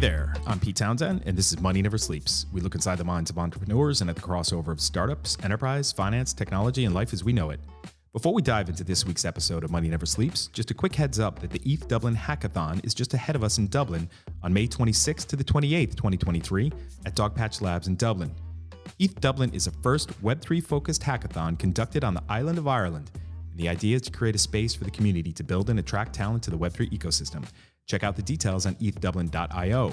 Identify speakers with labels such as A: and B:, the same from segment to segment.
A: there, I'm Pete Townsend, and this is Money Never Sleeps. We look inside the minds of entrepreneurs and at the crossover of startups, enterprise, finance, technology, and life as we know it. Before we dive into this week's episode of Money Never Sleeps, just a quick heads up that the ETH Dublin Hackathon is just ahead of us in Dublin on May 26th to the 28th, 2023 at Dogpatch Labs in Dublin. ETH Dublin is a first Web3-focused hackathon conducted on the island of Ireland. And the idea is to create a space for the community to build and attract talent to the Web3 ecosystem. Check out the details on ethdublin.io.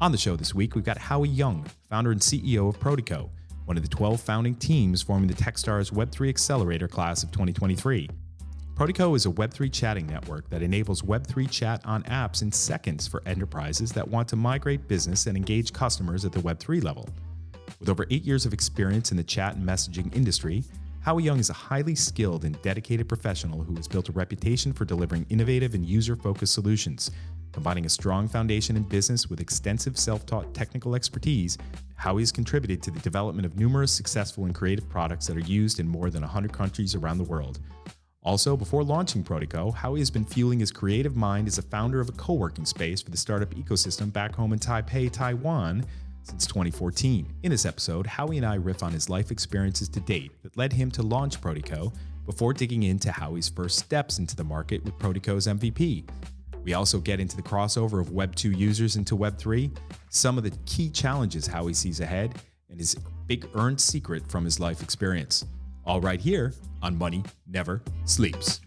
A: On the show this week, we've got Howie Young, founder and CEO of Protico, one of the 12 founding teams forming the Techstars Web3 Accelerator class of 2023. Protico is a Web3 chatting network that enables Web3 chat on apps in seconds for enterprises that want to migrate business and engage customers at the Web3 level. With over 8 years of experience in the chat and messaging industry, Howie Young is a highly skilled and dedicated professional who has built a reputation for delivering innovative and user-focused solutions. Combining a strong foundation in business with extensive self-taught technical expertise, Howie has contributed to the development of numerous successful and creative products that are used in more than 100 countries around the world. Also, before launching Protico, Howie has been fueling his creative mind as a founder of a co-working space for the startup ecosystem back home in Taipei, Taiwan, since 2014. In this episode, Howie and I riff on his life experiences to date that led him to launch Protico before digging into Howie's first steps into the market with Protico's MVP. We also get into the crossover of Web 2 users into Web 3, some of the key challenges Howie sees ahead, and his big earned secret from his life experience. All right here on Money Never Sleeps.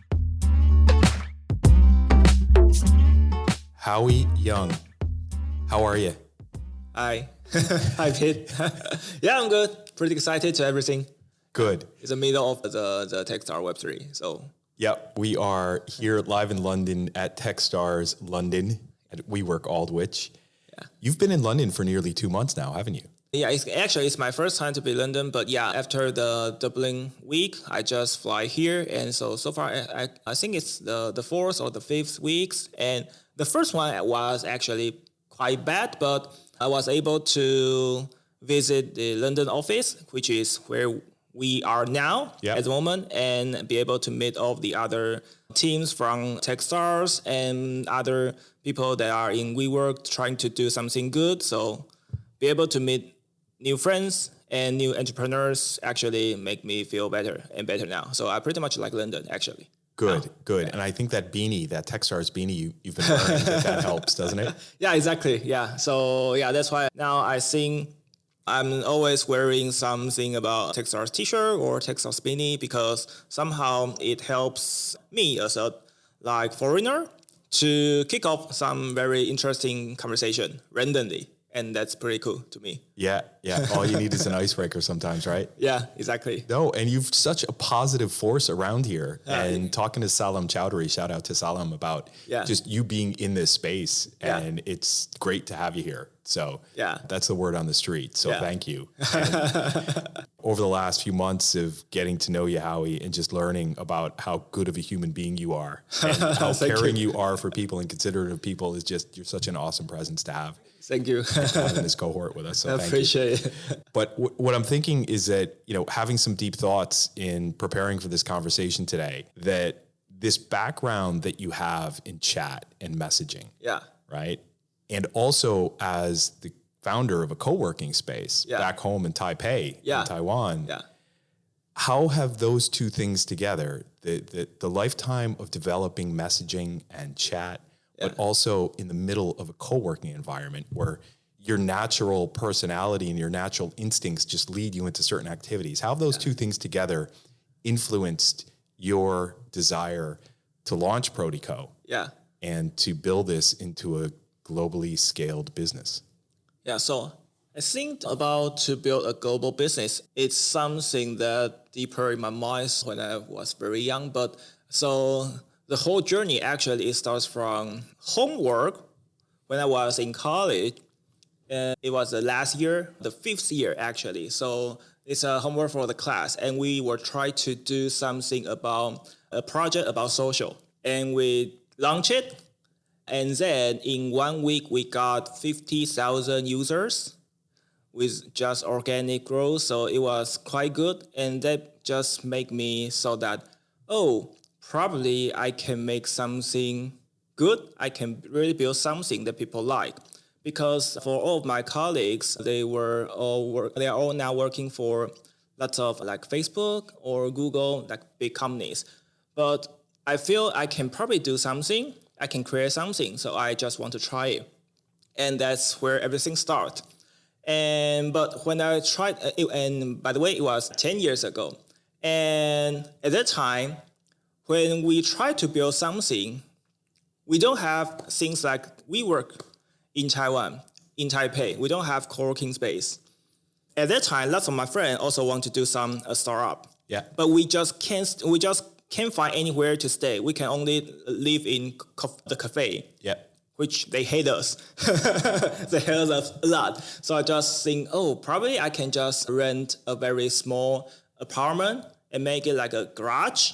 A: Howie Young, how are you?
B: Hi. Hi, Pete. Yeah, I'm good. Pretty excited to everything.
A: Good.
B: It's the middle of the Techstar Web3, so...
A: Yep, we are here live in London at Techstars London at WeWork Aldwych. Yeah. You've been in London for nearly 2 months now, haven't you?
B: Yeah, it's my first time to be in London, but yeah, after the Dublin week, I just fly here, and so far I think it's the fourth or the fifth weeks, and the first one was actually quite bad, but I was able to visit the London office, which is where we are now at the moment, and be able to meet all the other teams from Techstars and other people that are in WeWork trying to do something good. So be able to meet new friends and new entrepreneurs actually make me feel better and better now. So I pretty much like London, actually.
A: Good. And I think that beanie, that Techstars beanie you've been wearing, that helps, doesn't it?
B: Yeah, exactly. Yeah. So yeah, that's why now I think I'm always wearing something about Techstars t-shirt or Techstars beanie because somehow it helps me as a foreigner to kick off some very interesting conversation randomly. And that's pretty cool to me.
A: Yeah. All you need is an icebreaker sometimes, right?
B: Yeah, exactly.
A: No, and you've such a positive force around here. And talking to Salam Chowdhury, shout out to Salam, about just you being in this space. And it's great to have you here. So that's the word on the street. So thank you. Over the last few months of getting to know you, Howie, and just learning about how good of a human being you are and how caring you are for people and considerate of people is just, you're such an awesome presence to have.
B: Thank you.
A: Having this cohort with us. So
B: I appreciate it.
A: But what I'm thinking is that, having some deep thoughts in preparing for this conversation today, that this background that you have in chat and messaging, right? And also as the founder of a co-working space back home in Taipei, in Taiwan, how have those two things together, the lifetime of developing messaging and chat, but also in the middle of a co-working environment where your natural personality and your natural instincts just lead you into certain activities. How have those two things together influenced your desire to launch Protico and to build this into a globally scaled business? Yeah,
B: so I think about to build a global business, it's something that deeper in my mind when I was very young. But so the whole journey actually starts from homework when I was in college. It was the last year, the fifth year actually. So it's a homework for the class. And we were trying to do something about a project about social. And we launched it. And then in 1 week, we got 50,000 users with just organic growth. So it was quite good. And that just made me so that, probably I can make something good. I can really build something that people like. because for all of my colleagues, they are all now working for lots of like Facebook or Google, like big companies. But I feel I can probably do something. I can create something. So I just want to try it. And that's where everything started. But when I tried, and by the way, it was 10 years ago. And at that time, when we tried to build something, we don't have things like we work in Taiwan, in Taipei. We don't have co-working space. At that time, lots of my friends also want to do some startup.
A: Yeah.
B: But we just can't find anywhere to stay. We can only live in the cafe.
A: Yeah.
B: Which they hate us. They hate us a lot. So I just think, probably I can just rent a very small apartment and make it like a garage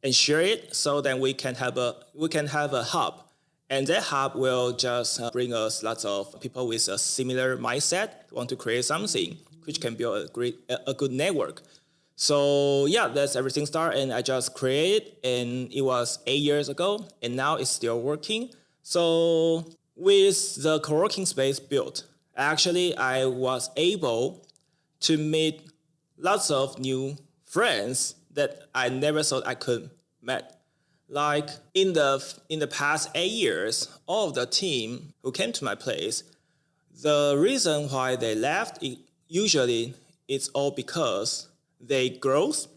B: and share it, so then we can have a hub. And that hub will just bring us lots of people with a similar mindset, want to create something, which can build a good network. So yeah, that's everything started, and I just created, and it was 8 years ago, and now it's still working. So with the co-working space built, actually I was able to meet lots of new friends that I never thought I could meet. Like in the past 8 years, all of the team who came to my place, the reason why they left, usually it's all because they growth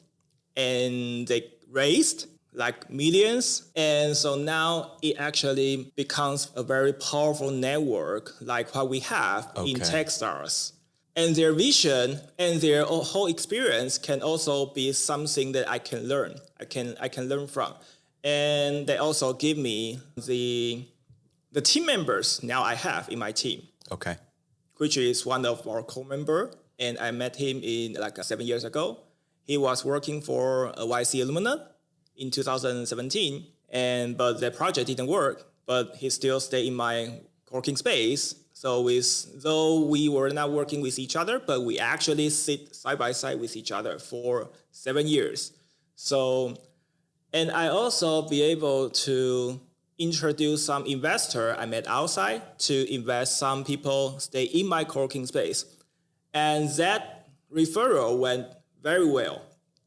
B: and they raised like millions. And so now it actually becomes a very powerful network like what we have in Techstars. And their vision and their whole experience can also be something that I can learn. I can learn from. And they also give me the team members now I have in my team.
A: Okay.
B: Which is one of our co-member. And I met him in 7 years ago. He was working for a YC Illumina in 2017, but the project didn't work, but he still stayed in my co-working space. So though we were not working with each other, but we actually sit side by side with each other for 7 years. So, and I also be able to introduce some investor I met outside to invest some people stay in my co-working space. And that referral went very well.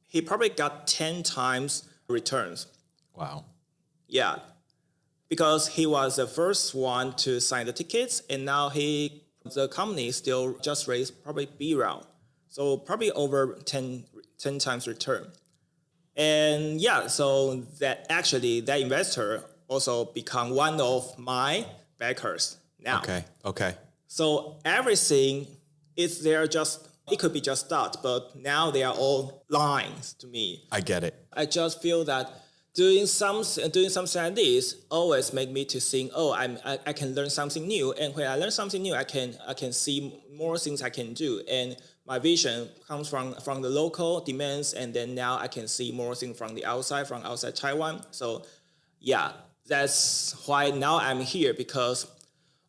B: He probably got 10 times returns.
A: Wow.
B: Yeah. Because he was the first one to sign the tickets, and now the company still just raised probably B round. So probably over 10 times return. And yeah, so that investor also become one of my backers now.
A: Okay.
B: So everything is there it could be just start, but now they are all lines to me.
A: I get it.
B: I just feel that doing something like this always make me to think, I can learn something new. And when I learn something new, I can see more things I can do. And my vision comes from the local demands, and then now I can see more things from outside Taiwan. So yeah, that's why now I'm here, because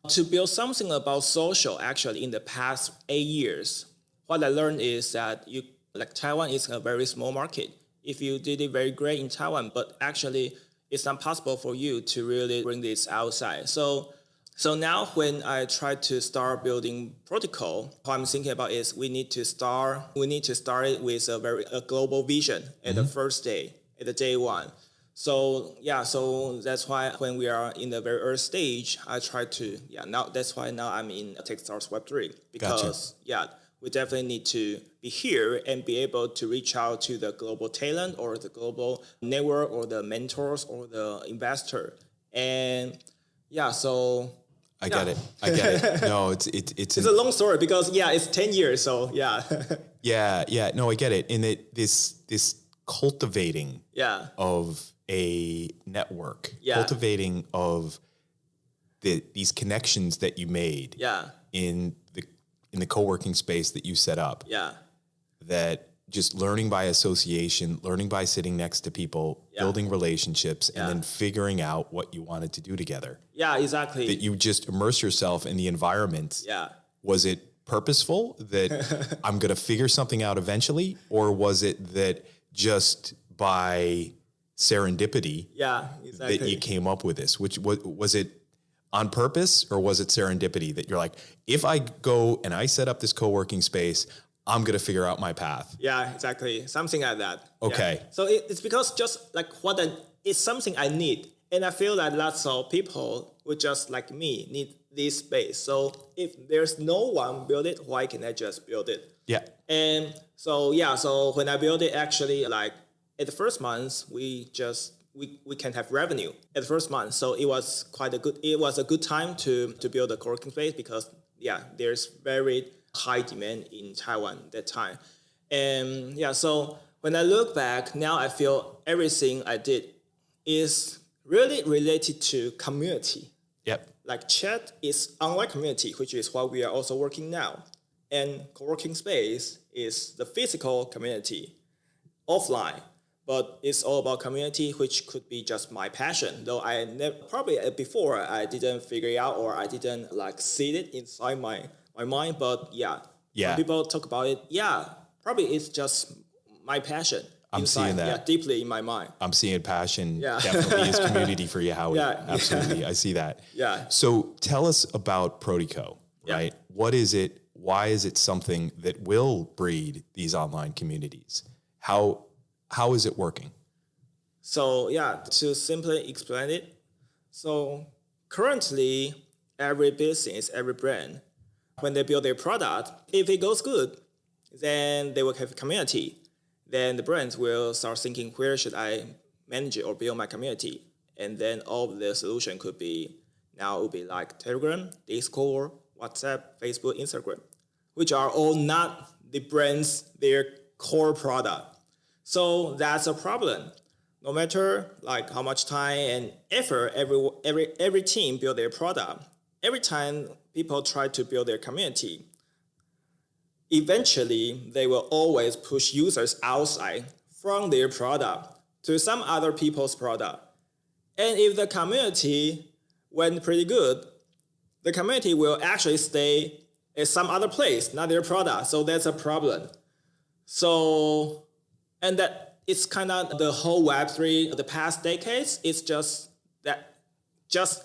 B: to build something about social, actually in the past 8 years, what I learned is that Taiwan is a very small market. If you did it very great in Taiwan, but actually it's not possible for you to really bring this outside. So now when I try to start building Protico, what I'm thinking about is we need to start it with a global vision at the first day, at the day one. So that's why when we are in the very early stage, I try to that's why now I'm in Techstars Web3, because we definitely need to be here and be able to reach out to the global talent or the global network or the mentors or the investor. And so
A: I get it. No, it's
B: a long story because it's 10 years. So
A: yeah. No, I get it. And this cultivating of a network, cultivating of these connections that you made in the co-working space that you set up.
B: Yeah.
A: That just learning by association, learning by sitting next to people, building relationships, and then figuring out what you wanted to do together.
B: Yeah, exactly.
A: That you just immerse yourself in the environment.
B: Yeah.
A: Was it purposeful that I'm going to figure something out eventually? Or was it that just by serendipity
B: exactly.
A: that you came up with this? Which was it on purpose, or was it serendipity that you're like, if I go and I set up this co-working space, I'm going to figure out my path?
B: Yeah, exactly. Something like that.
A: Okay.
B: Yeah. So it's because just like it's something I need. And I feel that lots of people would just like me need this space. So if there's no one build it, why can I just build it?
A: Yeah.
B: And so, so when I built it, actually, like at the first month, we can have revenue at the first month. So it was a good time to build a co-working space because, there's very high demand in Taiwan at that time. And so when I look back, now I feel everything I did is really related to community.
A: Yep.
B: Like chat is online community, which is what we are also working now. And co-working space is the physical community, offline. But it's all about community, which could be just my passion. Though probably before I didn't figure it out or I didn't like see it inside my mind. But when people talk about it, probably it's just my passion.
A: I'm seeing that
B: deeply in my mind.
A: I'm seeing passion definitely is community for you, Howie. Absolutely. I see that.
B: Yeah.
A: So tell us about Protico, right? What is it? Why is it something that will breed these online communities? How is it working?
B: So to simply explain it, so currently every business, every brand, when they build their product, if it goes good, then they will have a community. Then the brands will start thinking, where should I manage it or build my community? And then all of the solution could be, now it would be like Telegram, Discord, WhatsApp, Facebook, Instagram, which are all not the brands, their core product. So that's a problem. No matter like how much time and effort every team build their product, every time people try to build their community, eventually they will always push users outside from their product to some other people's product. And if the community went pretty good, the community will actually stay at some other place, not their product. So that's a problem. So, and that it's kind of the whole Web3, the past decades, it's just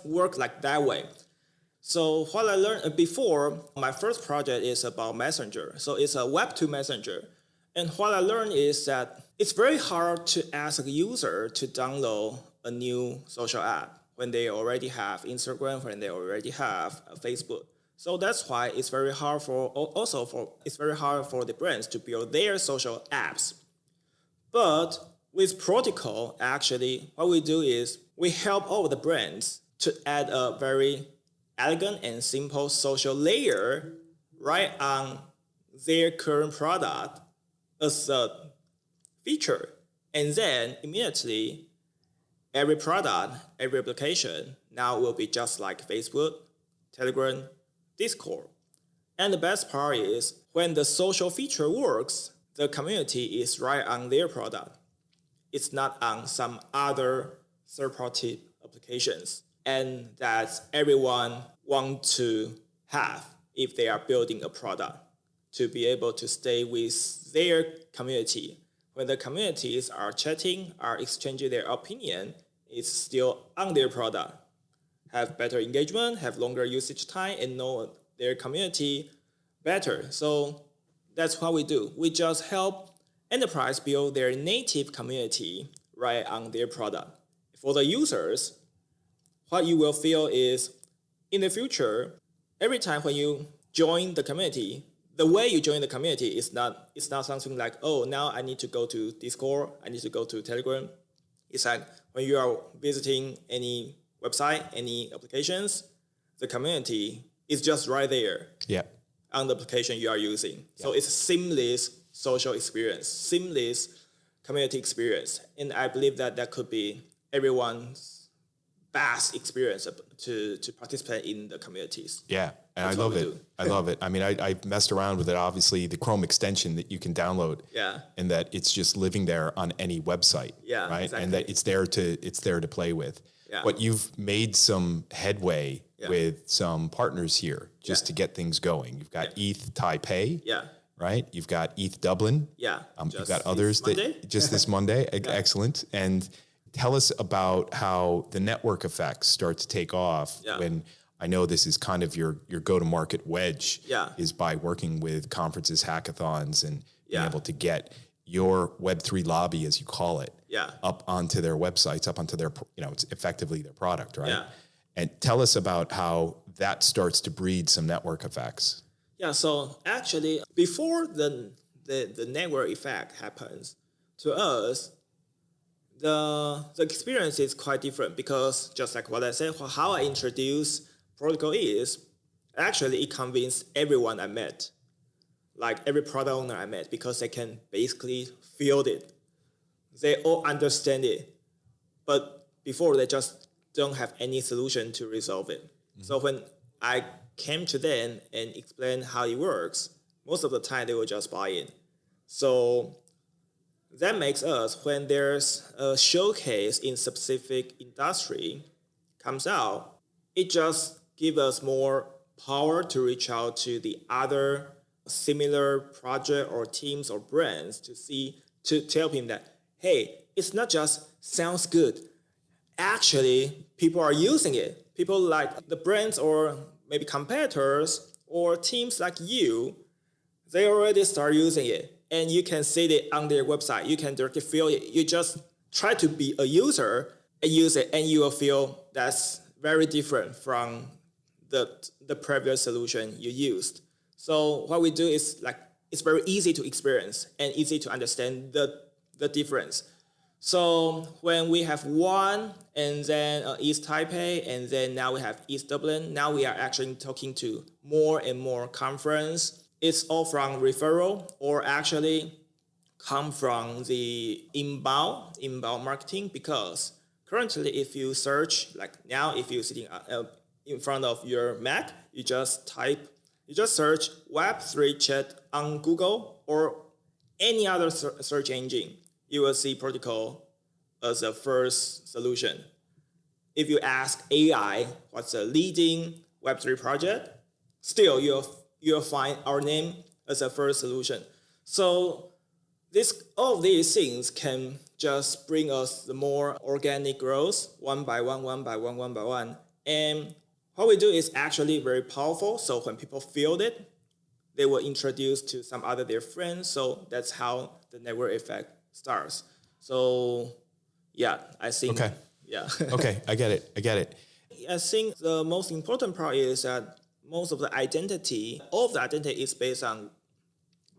B: work like that way. So what I learned before, my first project is about Messenger. So it's a Web2 Messenger. And what I learned is that it's very hard to ask a user to download a new social app when they already have Instagram, when they already have Facebook. So that's why it's very hard for the brands to build their social apps. But with Protico, actually, what we do is we help all the brands to add a very elegant and simple social layer right on their current product as a feature. And then immediately, every product, every application now will be just like Facebook, Telegram, Discord. And the best part is when the social feature works, the community is right on their product. It's not on some other third-party applications. And that everyone wants to have if they are building a product to be able to stay with their community. When the communities are chatting, are exchanging their opinion, it's still on their product. Have better engagement, have longer usage time, and know their community better. So that's what we do. We just help enterprise build their native community right on their product. For the users, what you will feel is in the future, every time when you join the community, the way you join the community is not something like, oh, now I need to go to Discord, I need to go to Telegram. It's like when you are visiting any website, any applications, the community is just right there on the application you are using. Yeah. So it's a seamless social experience, seamless community experience. And I believe that could be everyone's best experience to participate in the communities.
A: Yeah, and I love it. I love it. I mean, I messed around with it. Obviously, the Chrome extension that you can download.
B: Yeah.
A: And that it's just living there on any website.
B: Yeah,
A: right.
B: Exactly.
A: And that it's there to play with.
B: Yeah.
A: But you've made some headway with some partners here just to get things going. You've got ETH Taipei.
B: Yeah.
A: Right. You've got ETH Dublin.
B: Yeah.
A: You've got others that just this Monday. Excellent. And Tell us about how the network effects start to take off when I know this is kind of your go-to-market wedge is by working with conferences, hackathons, and being able to get your Web3 lobby, as you call it, up onto their websites, up onto their, it's effectively their product, right? Yeah. And tell us about how that starts to breed some network effects.
B: Yeah, so actually, before the network effect happens, to us, the experience is quite different because just like what I said, how I introduced Protico is, actually it convinced everyone I met, like every product owner I met, because they can basically feel it. They all understand it. But before, they just don't have any solution to resolve it. Mm-hmm. So when I came to them and explained how it works, most of the time they will just buy in. So that makes us, when there's a showcase in specific industry comes out, it just gives us more power to reach out to the other similar project or teams or brands to tell him that, hey, it's not just sounds good. Actually, people are using it. People like the brands or maybe competitors or teams like you, they already start using it. And you can see it on their website. You can directly feel it. You just try to be a user and use it, and you will feel that's very different from the previous solution you used. So what we do is like it's very easy to experience and easy to understand the difference. So when we have one, and then East Taipei, and then now we have East Dublin, now we are actually talking to more and more conference. It's all from referral or actually come from the inbound marketing, because currently if you search, like now if you're sitting in front of your Mac, you just search Web3 chat on Google or any other search engine. You will see Protico as the first solution. If you ask AI what's a leading Web3 project, still you'll find our name as a first solution. So all of these things can just bring us the more organic growth one by one. And what we do is actually very powerful. So when people feel it, they will introduce to some other their friends. So that's how the network effect starts. So yeah, I think.
A: Okay.
B: Yeah.
A: Okay, I get it.
B: I think the most important part is that most of the identity, all of the identity is based on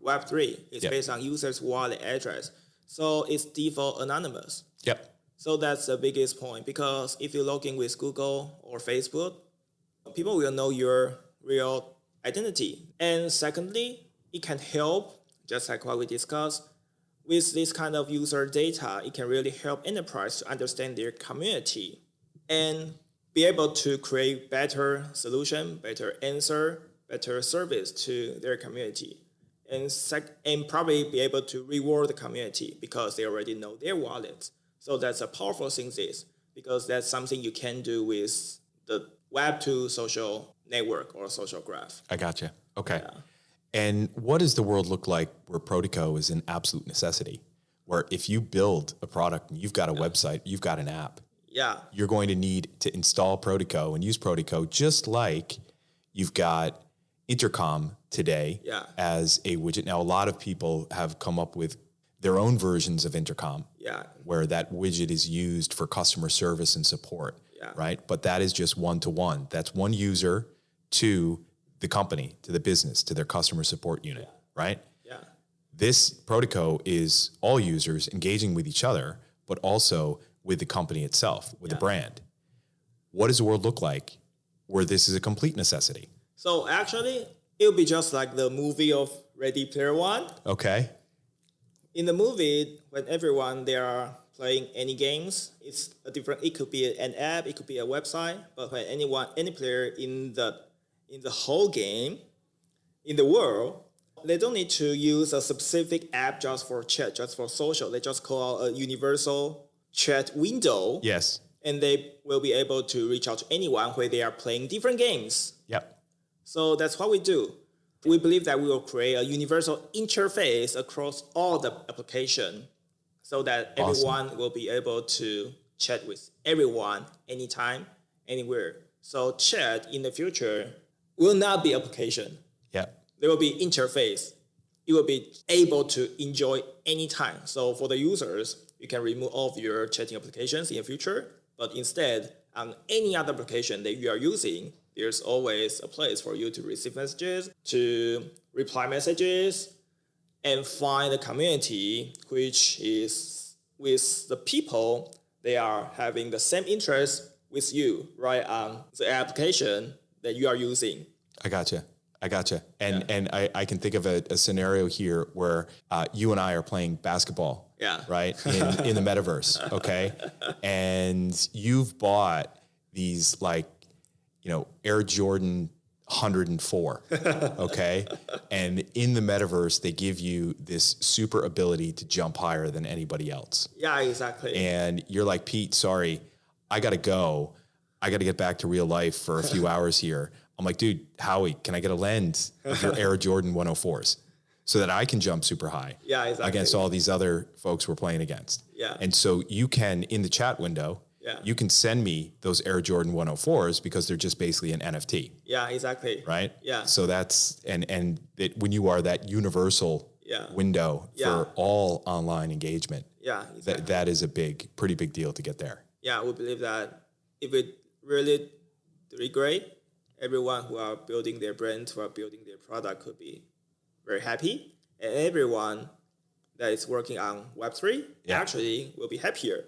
B: Web3. It's based on users' wallet address. So it's default anonymous.
A: Yep.
B: So that's the biggest point, because if you log in with Google or Facebook, people will know your real identity. And secondly, it can help, just like what we discussed, with this kind of user data, it can really help enterprise to understand their community and be able to create better solution, better answer, better service to their community. And probably be able to reward the community because they already know their wallets. So that's a powerful thing, because that's something you can do with the Web2 social network or social graph.
A: I gotcha. Okay.
B: Yeah.
A: And what does the world look like where Protico is an absolute necessity? Where if you build a product and you've got a website, you've got an app, you're going to need to install Protico and use Protico, just like you've got Intercom today as a widget. Now, a lot of people have come up with their own versions of Intercom, where that widget is used for customer service and support, right? But that is just one-to-one. That's one user to the company, to the business, to their customer support unit, right?
B: Yeah.
A: This Protico is all users engaging with each other, but also with the company itself, with the brand. What does the world look like where this is a complete necessity?
B: So actually, it'll be just like the movie of Ready Player One.
A: Okay.
B: In the movie, when everyone they are playing any games, it's a different. It could be an app, it could be a website. But when any player in the whole game, in the world, they don't need to use a specific app just for chat, just for social. They just call a universal chat window.
A: Yes.
B: And they will be able to reach out to anyone where they are playing different games.
A: Yep.
B: So that's what we do. We believe that we will create a universal interface across all the application so that everyone will be able to chat with everyone, anytime, anywhere. So chat in the future will not be application.
A: Yeah.
B: There will be interface. You will be able to enjoy anytime. So for the users, you can remove all of your chatting applications in the future, but instead, on any other application that you are using, there's always a place for you to receive messages, to reply messages, and find a community which is with the people they are having the same interest with you, right, on the application that you are using.
A: I gotcha. And I can think of a scenario here where you and I are playing basketball, right, in the metaverse, okay? And you've bought these Air Jordan 104, okay? And in the metaverse, they give you this super ability to jump higher than anybody else.
B: Yeah, exactly.
A: And you're like, Pete, sorry, I got to go. I got to get back to real life for a few hours here. I'm like, dude, Howie, can I get a lens of your Air Jordan 104s so that I can jump super high against all these other folks we're playing against?
B: Yeah.
A: And so you can, in the chat window, you can send me those Air Jordan 104s because they're just basically an NFT.
B: Yeah, exactly.
A: Right?
B: Yeah.
A: So that's, when you are that universal window for all online engagement, that is a pretty big deal to get there.
B: Yeah, we believe that if it really do great, everyone who are building their brand, who are building their product could be very happy. And everyone that is working on Web3 actually will be happier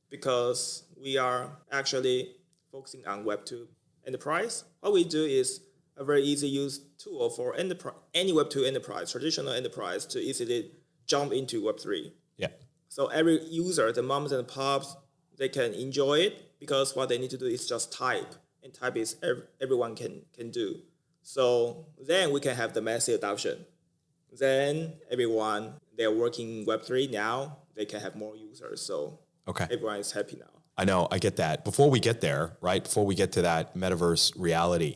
B: because we are actually focusing on Web2 enterprise. What we do is a very easy use tool for any Web2 enterprise, traditional enterprise, to easily jump into Web3.
A: Yeah.
B: So every user, the moms and pops, they can enjoy it because what they need to do is just type. And type is everyone can do. So then we can have the massive adoption. Then everyone, they're working Web3 now, they can have more users. So everyone is happy now.
A: I know, I get that. Before we get there, right, before we get to that metaverse reality,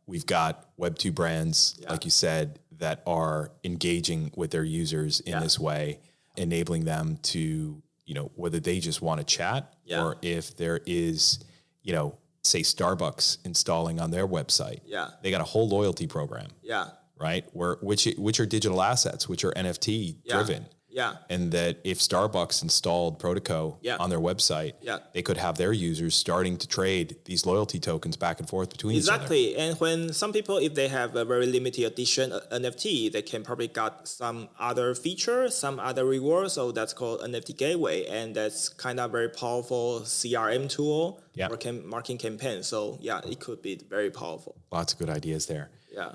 A: we've got Web2 brands, like you said, that are engaging with their users in this way, enabling them to, whether they just want to chat or if there is, say Starbucks installing on their website. Yeah. They got a whole loyalty program. Yeah. Right? Which are digital assets, which are NFT driven. Yeah. And that if Starbucks installed Protico on their website, they could have their users starting to trade these loyalty tokens back and forth between each other.
B: Exactly. And when some people, if they have a very limited edition NFT, they can probably got some other feature, some other reward. So that's called NFT gateway. And that's kind of very powerful CRM tool or marketing campaign. So it could be very powerful.
A: Lots of good ideas there.
B: Yeah.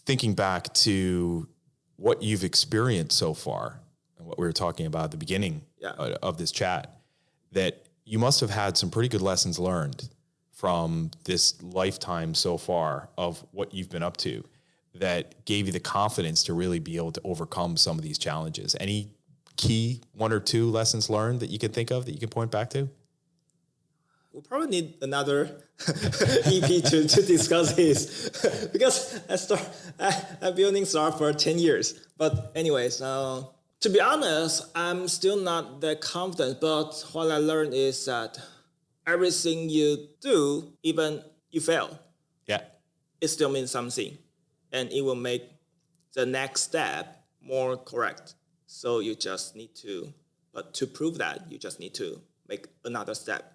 A: Thinking back to what you've experienced so far, and what we were talking about at the beginning of this chat, that you must have had some pretty good lessons learned from this lifetime so far of what you've been up to that gave you the confidence to really be able to overcome some of these challenges. Any key one or two lessons learned that you can think of that you can point back to?
B: We'll probably need another EP to discuss this because I've building Star for 10 years. But anyways, to be honest, I'm still not that confident, but what I learned is that everything you do, even you fail, it still means something. And it will make the next step more correct. So you just need but to prove that, you just need to make another step.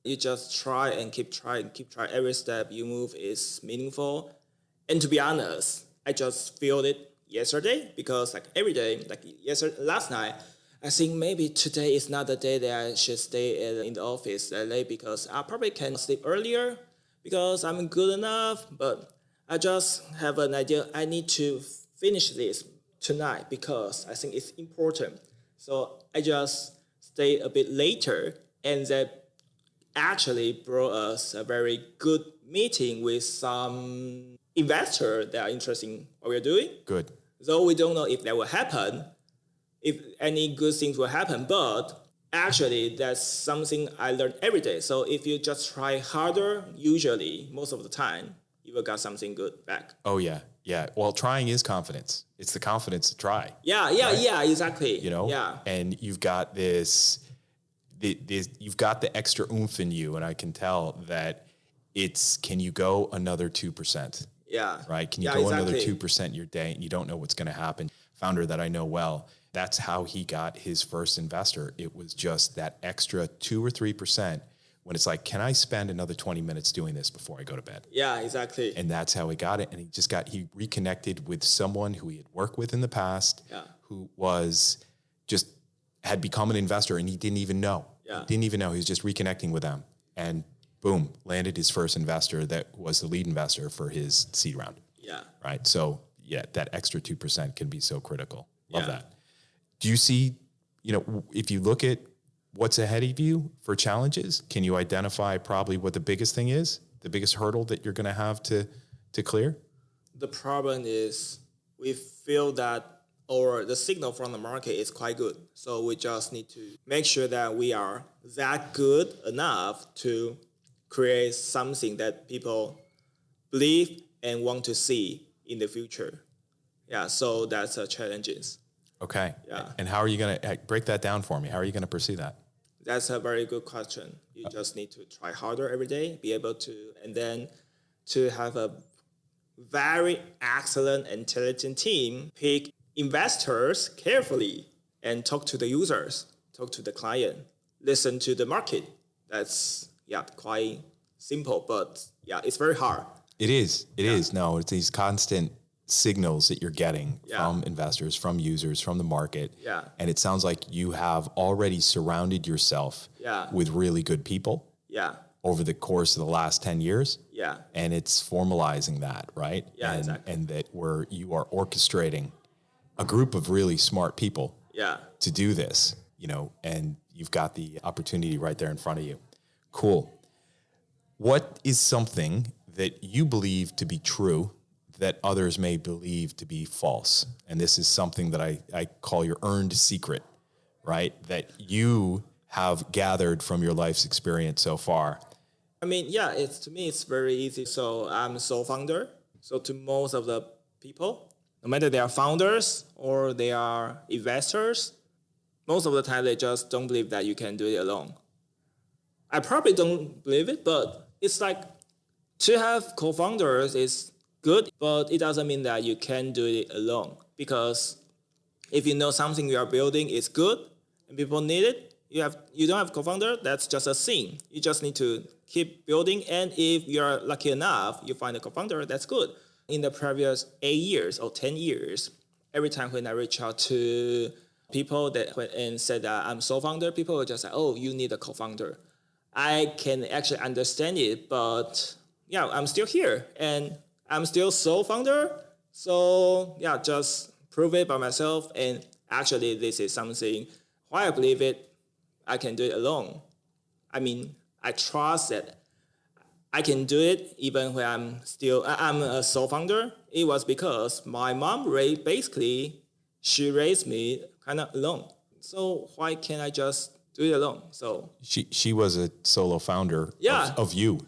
B: You just try and keep trying. Every step you move is meaningful. And to be honest, I just feel it yesterday because every day, last night, I think maybe today is not the day that I should stay in the office that late because I probably can sleep earlier because I'm good enough. But I just have an idea. I need to finish this tonight because I think it's important. So I just stay a bit later, and that actually brought us a very good meeting with some investors that are interested in what we're doing.
A: Good.
B: Though we don't know if that will happen, if any good things will happen, but actually that's something I learned every day. So if you just try harder, usually, most of the time, you will get something good back.
A: Oh, yeah. Yeah. Well, trying is confidence. It's the confidence to try.
B: Yeah, exactly.
A: And you've got this you've got the extra oomph in you, and I can tell that can you go another 2%?
B: Yeah.
A: Right? Can you go another 2% your day, and you don't know what's going to happen? Founder that I know well, that's how he got his first investor. It was just that extra 2 or 3% when it's like, can I spend another 20 minutes doing this before I go to bed?
B: Yeah, exactly.
A: And that's how he got it. And he reconnected with someone who he had worked with in the past, who had become an investor, and he didn't even know.
B: Yeah.
A: He didn't even know. He was just reconnecting with them. And boom, landed his first investor that was the lead investor for his seed round.
B: Yeah.
A: Right. So yeah, that extra 2% can be so critical. Love that. Do you see, if you look at what's ahead of you for challenges, can you identify probably what the biggest thing is, the biggest hurdle that you're going to have to clear?
B: The problem is we feel that the signal from the market is quite good. So we just need to make sure that we are that good enough to create something that people believe and want to see in the future. Yeah, so that's a challenge.
A: Okay.
B: Yeah.
A: And how are you going to break that down for me? How are you going to pursue that?
B: That's a very good question. You just need to try harder every day, be able to, and then to have a very excellent, intelligent team, pick investors carefully and talk to the users, talk to the client, listen to the market. That's quite simple, but it's very hard.
A: It is. It is. No, it's these constant signals that you're getting from investors, from users, from the market.
B: Yeah.
A: And it sounds like you have already surrounded yourself with really good people over the course of the last 10 years.
B: Yeah.
A: And it's formalizing that, right?
B: Yeah, exactly.
A: And that you are orchestrating a group of really smart people to do this, and you've got the opportunity right there in front of you. Cool. What is something that you believe to be true that others may believe to be false? And this is something that I call your earned secret, right? That you have gathered from your life's experience so far.
B: I mean, to me, it's very easy. So I'm a sole founder. So to most of the people, no matter they are founders or they are investors, most of the time they just don't believe that you can do it alone. I probably don't believe it, but it's like to have co-founders is good, but it doesn't mean that you can do it alone. Because if you know something you are building is good and people need it, you don't have co-founder, that's just a thing. You just need to keep building, and if you're lucky enough, you find a co-founder, that's good. In the previous 8 years or 10 years, every time when I reach out to people and said that I'm sole founder, people will just say, oh, you need a co-founder. I can actually understand it, but I'm still here and I'm still sole founder. So just prove it by myself. And actually, this is something why I believe it. I can do it alone. I mean, I trust that I can do it even when I'm a sole founder. It was because my mom she raised me kind of alone. So why can't I just do it alone? So
A: she was a solo founder of you.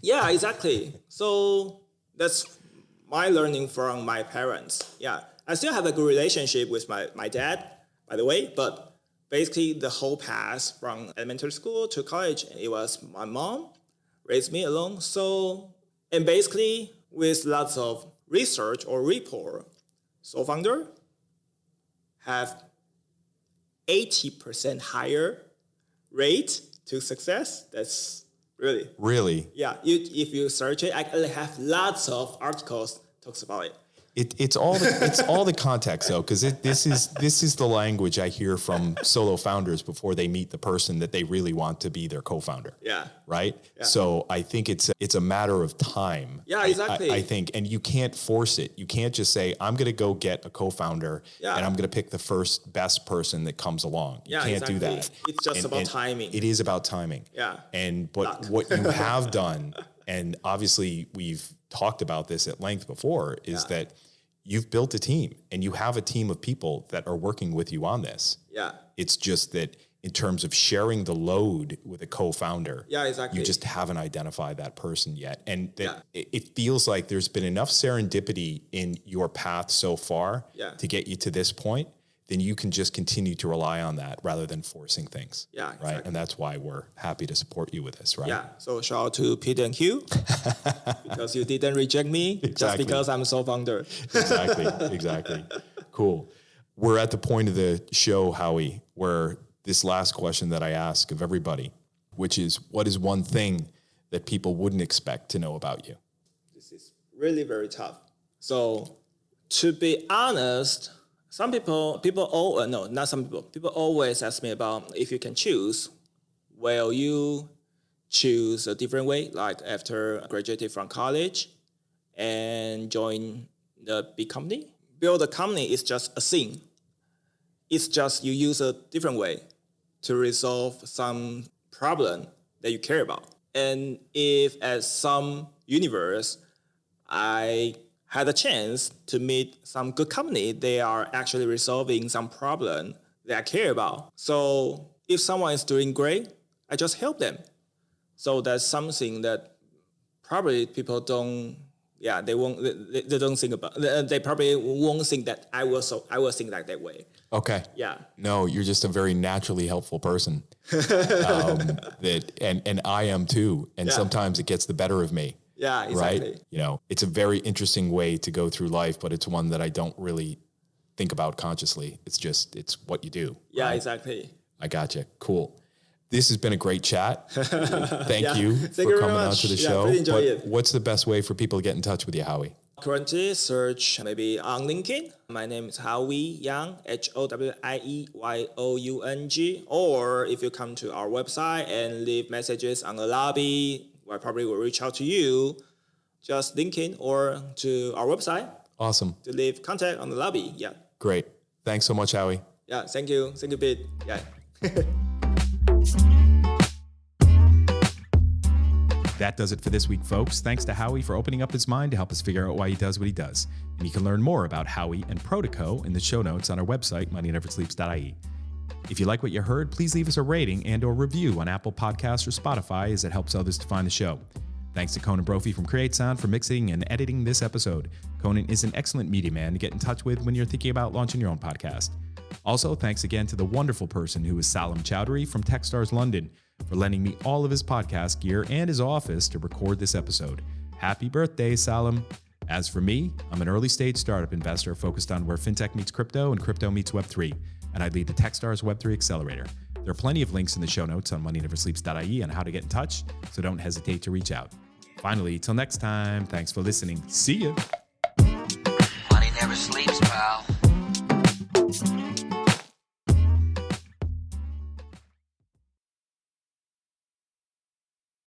B: Yeah, exactly. So that's my learning from my parents. Yeah, I still have a good relationship with my dad, by the way, but basically the whole path from elementary school to college, it was my mom raised me alone. So, and basically with lots of research or report, sole founder have 80% higher rate to success. That's really. Yeah, if you search it, I have lots of articles talks about it.
A: It's all the context though, because this is the language I hear from solo founders before they meet the person that they really want to be their co-founder.
B: Yeah.
A: Right. Yeah. So I think it's a matter of time.
B: Yeah, exactly.
A: I think, and you can't force it. You can't just say I'm going to go get a co-founder and I'm going to pick the first best person that comes along. You can't do that.
B: It's just about timing.
A: It is about timing.
B: Yeah.
A: But what you have done, and obviously we've talked about this at length before, is that you've built a team and you have a team of people that are working with you on this.
B: Yeah.
A: It's just that in terms of sharing the load with a co-founder,
B: exactly.
A: you just haven't identified that person yet. And it feels like there's been enough serendipity in your path so far to get you to this point then you can just continue to rely on that rather than forcing things.
B: Yeah,
A: right.
B: exactly.
A: And that's why we're happy to support you with this, right?
B: Yeah. So shout out to Pete and Hugh because you didn't reject me just because I'm sole founder.
A: Exactly. Cool. We're at the point of the show, Howie, where this last question that I ask of everybody, which is, what is one thing that people wouldn't expect to know about you?
B: This is really very tough. So to be honest, people always ask me about if you can choose, will you choose a different way, like after graduating from college and join the big company? Build a company is just a thing. It's just you use a different way to resolve some problem that you care about. And if at some universe, I had a chance to meet some good company, they are actually resolving some problem that I care about. So if someone is doing great, I just help them. So that's something that probably people don't, they don't think about. They probably won't think that I will think like that way.
A: Okay.
B: Yeah.
A: No, you're just a very naturally helpful person. And I am too. And sometimes it gets the better of me.
B: Yeah, exactly.
A: Right? You know, it's a very interesting way to go through life, but it's one that I don't really think about consciously. It's what you do.
B: Yeah,
A: right?
B: Exactly.
A: I gotcha. Cool. This has been a great chat. Thank you
B: Thank
A: for
B: you
A: coming
B: very
A: on
B: much.
A: to the show.
B: Really enjoy it.
A: What's the best way for people to get in touch with you, Howie?
B: Currently, search maybe on LinkedIn. My name is Howie Young, HOWIEYOUNG. Or if you come to our website and leave messages on the lobby, I probably will reach out to you. Just LinkedIn or to our website.
A: Awesome.
B: To leave contact on the lobby. Yeah.
A: Great. Thanks so much, Howie.
B: Yeah. Thank you. Thank you, Pete. Yeah.
A: That does it for this week, folks. Thanks to Howie for opening up his mind to help us figure out why he does what he does. And you can learn more about Howie and Protico in the show notes on our website, moneyneversleeps.ie. If you like what you heard, please leave us a rating and or review on Apple Podcasts or Spotify, as it helps others to find the show. Thanks to Conan Brophy from Create Sound for mixing and editing this episode. Conan is an excellent media man to get in touch with when you're thinking about launching your own podcast. Also, thanks again to the wonderful person who is Salim Chowdhury from Techstars London for lending me all of his podcast gear and his office to record this episode. Happy birthday, Salim. As for me, I'm an early-stage startup investor focused on where fintech meets crypto and crypto meets Web3, and I lead the Techstars Web3 Accelerator. There are plenty of links in the show notes on moneyneversleeps.ie on how to get in touch, so don't hesitate to reach out. Finally, till next time, thanks for listening. See ya.
C: Money never sleeps, pal.